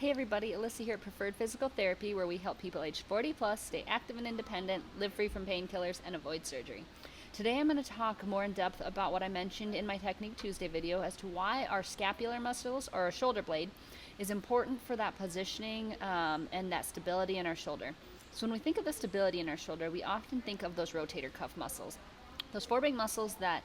Hey everybody, Alyssa here at Preferred Physical Therapy, where we help people aged 40 plus stay active and independent, live free from painkillers, and avoid surgery. Today I'm going to talk more in depth about what I mentioned in my Technique Tuesday video as to why our scapular muscles, or our shoulder blade, is important for that positioning and that stability in our shoulder. So when we think of the stability in our shoulder, we often think of those rotator cuff muscles. Those four big muscles that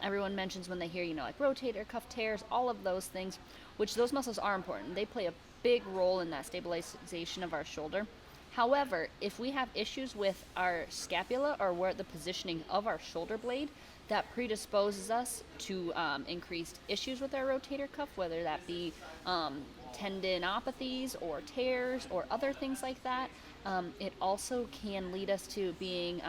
everyone mentions when they hear, like rotator cuff tears, all of those things, which those muscles are important. They play a big role in that stabilization of our shoulder. However, if we have issues with our scapula or where the positioning of our shoulder blade, that predisposes us to increased issues with our rotator cuff, whether that be tendinopathies or tears or other things like that. It also can lead us to being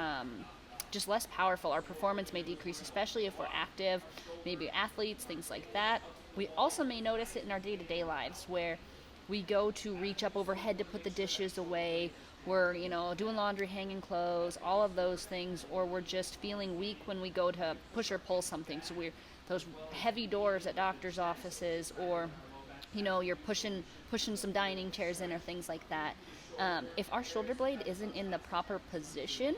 just less powerful. Our performance may decrease, especially if we're active, maybe athletes, things like that. We also may notice it in our day-to-day lives where we go to reach up overhead to put the dishes away, we're doing laundry, hanging clothes, all of those things, or we're just feeling weak when we go to push or pull something. So we're those heavy doors at doctor's offices, or you're pushing some dining chairs in or things like that. If our shoulder blade isn't in the proper position,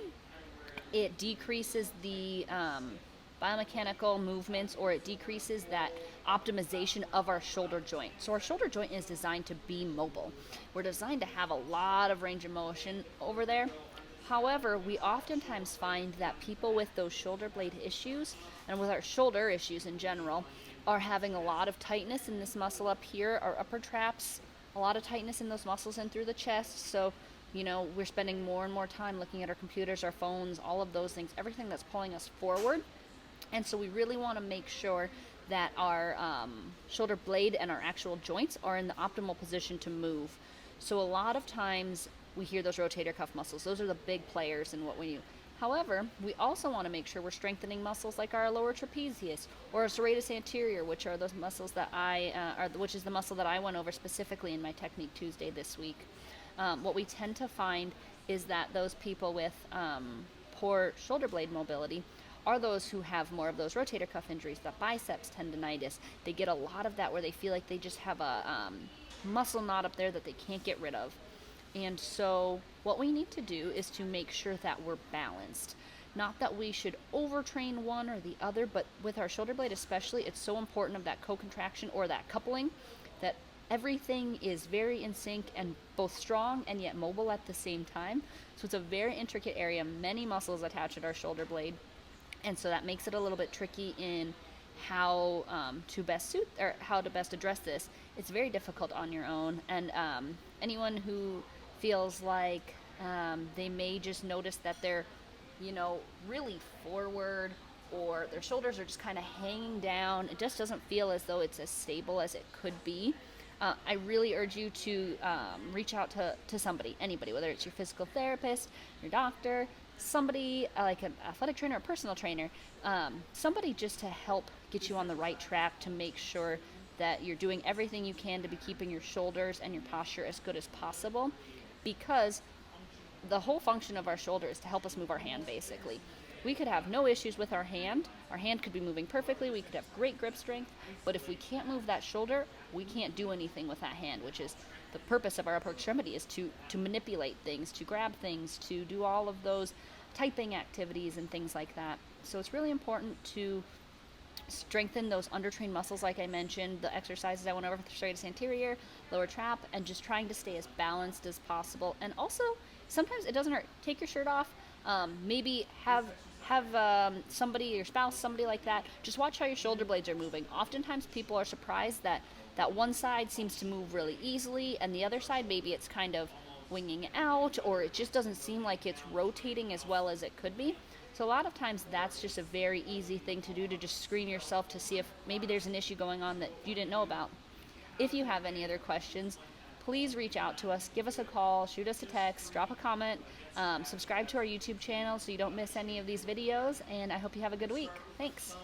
it decreases the biomechanical movements, or it decreases that optimization of our shoulder joint. So our shoulder joint is designed to be mobile. We're designed to have a lot of range of motion over there. However, we oftentimes find that people with those shoulder blade issues, and with our shoulder issues in general, are having a lot of tightness in this muscle up here, our upper traps, a lot of tightness in those muscles and through the chest. So we're spending more and more time looking at our computers, our phones, all of those things, everything that's pulling us forward. And so we really want to make sure that our shoulder blade and our actual joints are in the optimal position to move. So a lot of times we hear those rotator cuff muscles. Those are the big players in what we do. However, we also want to make sure we're strengthening muscles like our lower trapezius or our serratus anterior, which are those muscles that which is the muscle that I went over specifically in my Technique Tuesday this week. What we tend to find is that those people with poor shoulder blade mobility are those who have more of those rotator cuff injuries, the biceps tendonitis. They get a lot of that where they feel like they just have a muscle knot up there that they can't get rid of. And so what we need to do is to make sure that we're balanced. Not that we should overtrain one or the other, but with our shoulder blade especially, it's so important of that co-contraction or that coupling, that everything is very in sync and both strong and yet mobile at the same time. So it's a very intricate area, many muscles attached at our shoulder blade. And so that makes it a little bit tricky in how to best address this. It's very difficult on your own. And anyone who feels like they may just notice that they're, really forward, or their shoulders are just kind of hanging down, it just doesn't feel as though it's as stable as it could be. I really urge you to reach out to somebody, anybody, whether it's your physical therapist, your doctor, somebody like an athletic trainer or personal trainer, somebody just to help get you on the right track to make sure that you're doing everything you can to be keeping your shoulders and your posture as good as possible, because the whole function of our shoulder is to help us move our hand, basically. We could have no issues with our hand could be moving perfectly, we could have great grip strength, but if we can't move that shoulder, we can't do anything with that hand, which is the purpose of our upper extremity, is to manipulate things, to grab things, to do all of those typing activities and things like that. So it's really important to strengthen those undertrained muscles, like I mentioned, the exercises I went over for the serratus anterior, lower trap, and just trying to stay as balanced as possible. And also, sometimes it doesn't hurt. Take your shirt off, maybe have somebody, your spouse, somebody like that, just watch how your shoulder blades are moving. Oftentimes people are surprised that one side seems to move really easily and the other side, maybe it's kind of winging out, or it just doesn't seem like it's rotating as well as it could be. So a lot of times that's just a very easy thing to do, to just screen yourself to see if maybe there's an issue going on that you didn't know about. If you have any other questions, please reach out to us, give us a call, shoot us a text, drop a comment, subscribe to our YouTube channel so you don't miss any of these videos, and I hope you have a good week. Thanks.